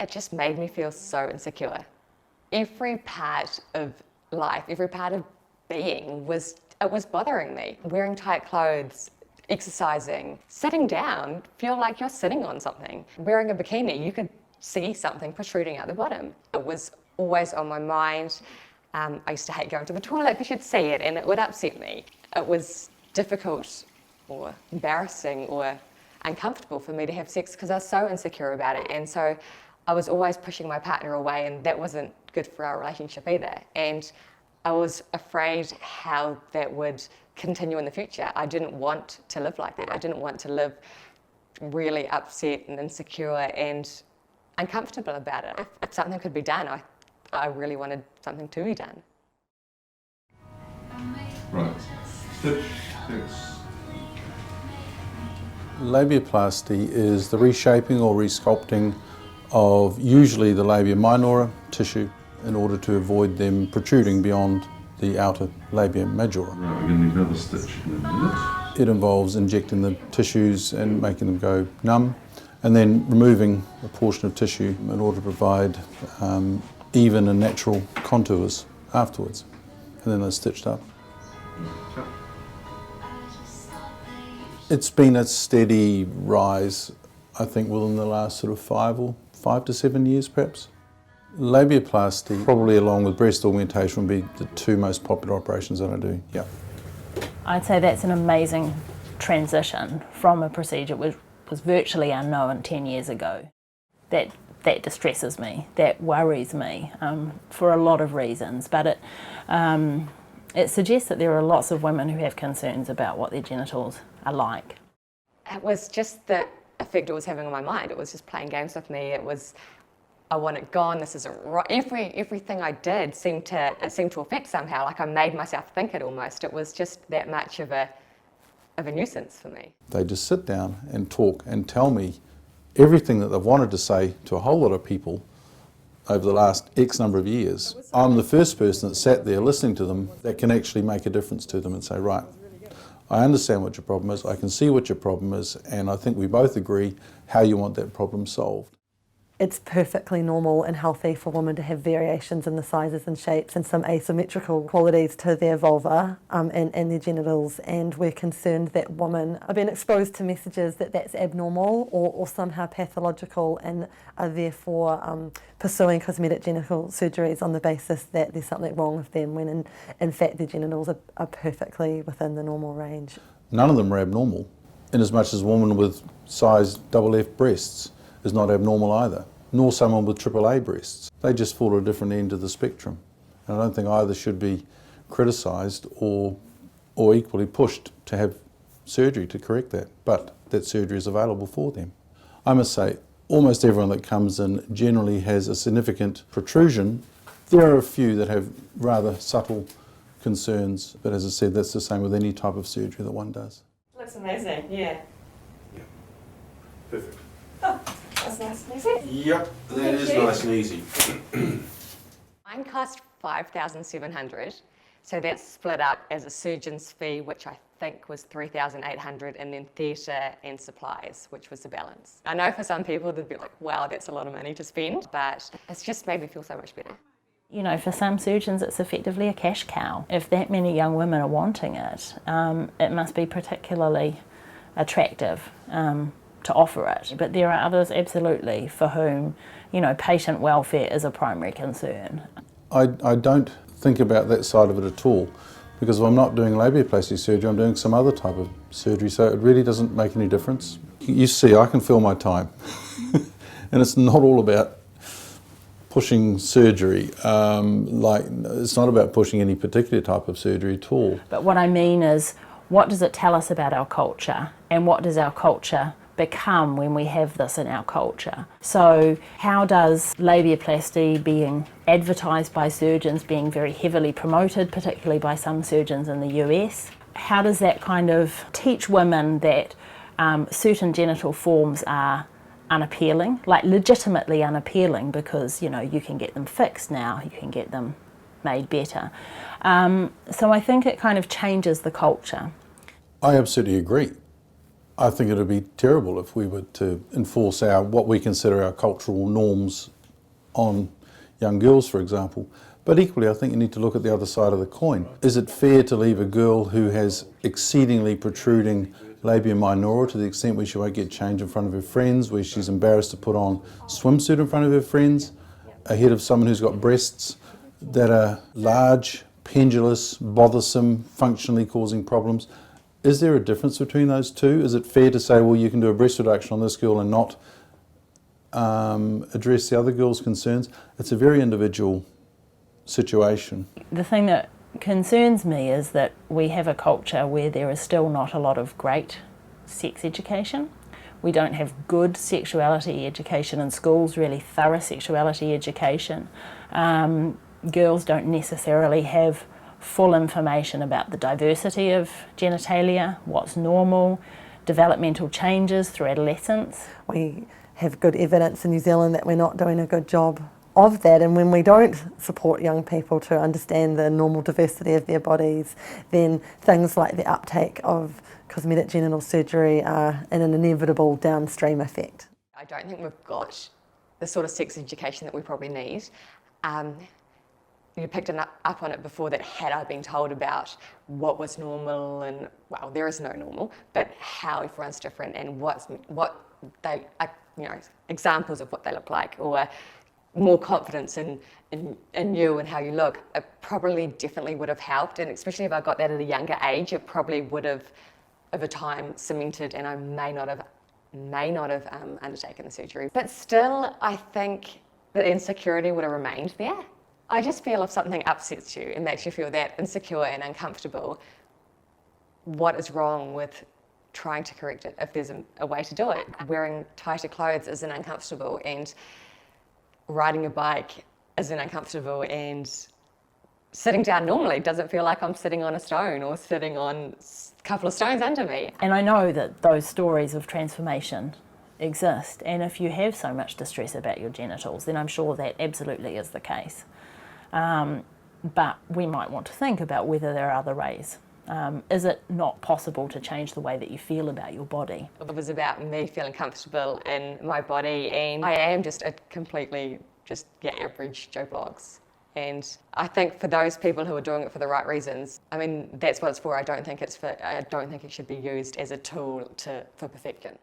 it just made me feel so insecure. Every part of life, every part of being was bothering me. Wearing tight clothes, exercising, sitting down, feel like you're sitting on something. Wearing a bikini, you could see something protruding out the bottom. It was always on my mind. I used to hate going to the toilet because you'd see it and it would upset me. It was difficult or embarrassing or uncomfortable for me to have sex because I was so insecure about it, and so I was always pushing my partner away, and that wasn't good for our relationship either. And I was afraid how that would continue in the future. I didn't want to live like that. I didn't want to live really upset and insecure and uncomfortable about it. If something could be done, I really wanted something to be done. Right. Stitch. Thanks. Labiaplasty is the reshaping or resculpting of usually the labia minora tissue in order to avoid them protruding beyond the outer labia majora. Right, we're going to need another stitch in a minute. It involves injecting the tissues and making them go numb, and then removing a portion of tissue in order to provide even and natural contours afterwards, and then they're stitched up. Okay. It's been a steady rise, I think, within the last sort of 5 to 7 years perhaps. Labiaplasty, probably along with breast augmentation, would be the two most popular operations that I do, yeah. I'd say that's an amazing transition from a procedure which was virtually unknown 10 years ago. That distresses me, that worries me for a lot of reasons, but it suggests that there are lots of women who have concerns about what their genitals are like. It was just the effect it was having on my mind. It was just playing games with me. It was, I want it gone, this isn't right. Everything I did seemed to affect somehow, like I made myself think it almost. It was just that much of a nuisance for me. They just sit down and talk and tell me everything that they've wanted to say to a whole lot of people over the last X number of years. I'm the first person that sat there listening to them that can actually make a difference to them and say, right, I understand what your problem is, I can see what your problem is, and I think we both agree how you want that problem solved. It's perfectly normal and healthy for women to have variations in the sizes and shapes and some asymmetrical qualities to their vulva and their genitals, and we're concerned that women are being exposed to messages that that's abnormal or somehow pathological, and are therefore pursuing cosmetic genital surgeries on the basis that there's something wrong with them, when in fact their genitals are perfectly within the normal range. None of them are abnormal, in as much as a woman with size FF breasts is not abnormal either, nor someone with AAA breasts. They just fall at a different end of the spectrum. And I don't think either should be criticised or equally pushed to have surgery to correct that, but that surgery is available for them. I must say, almost everyone that comes in generally has a significant protrusion. There are a few that have rather subtle concerns, but as I said, that's the same with any type of surgery that one does. Looks amazing, yeah. Yeah. Perfect. Oh, that's nice and easy. Yep, that is nice and easy. Mine cost $5,700, so that's split up as a surgeon's fee, which I think was $3,800, and then theatre and supplies, which was the balance. I know for some people they'd be like, wow, that's a lot of money to spend, but it's just made me feel so much better. You know, for some surgeons it's effectively a cash cow. If that many young women are wanting it, it must be particularly attractive to offer it. But there are others, absolutely, for whom, you know, patient welfare is a primary concern. I don't think about that side of it at all, because if I'm not doing labiaplasty surgery, I'm doing some other type of surgery, so it really doesn't make any difference. You see, I can fill my time, and it's not all about pushing surgery. It's not about pushing any particular type of surgery at all. But what I mean is, what does it tell us about our culture, and what does our culture become when we have this in our culture? So how does labiaplasty being advertised by surgeons, being very heavily promoted, particularly by some surgeons in the US, how does that kind of teach women that certain genital forms are unappealing, like legitimately unappealing, because, you know, you can get them fixed now, you can get them made better. So I think it kind of changes the culture. I absolutely agree. I think it would be terrible if we were to enforce what we consider our cultural norms on young girls, for example. But equally, I think you need to look at the other side of the coin. Is it fair to leave a girl who has exceedingly protruding labia minora to the extent where she won't get changed in front of her friends, where she's embarrassed to put on swimsuit in front of her friends, ahead of someone who's got breasts that are large, pendulous, bothersome, functionally causing problems? Is there a difference between those two? Is it fair to say, well, you can do a breast reduction on this girl and not address the other girl's concerns? It's a very individual situation. The thing that concerns me is that we have a culture where there is still not a lot of great sex education. We don't have good sexuality education in schools, really thorough sexuality education. Girls don't necessarily have full information about the diversity of genitalia, what's normal, developmental changes through adolescence. We have good evidence in New Zealand that we're not doing a good job of that, and when we don't support young people to understand the normal diversity of their bodies, then things like the uptake of cosmetic genital surgery are an inevitable downstream effect. I don't think we've got the sort of sex education that we probably need. You picked up on it before, that had I been told about what was normal, and well, there is no normal, but how everyone's different and what they are, examples of what they look like, or more confidence in you and how you look, it probably definitely would have helped. And especially if I got that at a younger age, it probably would have over time cemented, and I may not have undertaken the surgery. But still, I think the insecurity would have remained there. I just feel if something upsets you and makes you feel that insecure and uncomfortable, what is wrong with trying to correct it if there's a way to do it? Wearing tighter clothes isn't uncomfortable, and riding a bike isn't uncomfortable, and sitting down normally doesn't feel like I'm sitting on a stone or sitting on a couple of stones under me. And I know that those stories of transformation exist, and if you have so much distress about your genitals, then I'm sure that absolutely is the case. But we might want to think about whether there are other ways. Is it not possible to change the way that you feel about your body? It was about me feeling comfortable in my body, and I am just a completely average Joe Bloggs. And I think for those people who are doing it for the right reasons, I mean, that's what it's for. I don't think it should be used as a tool for perfection.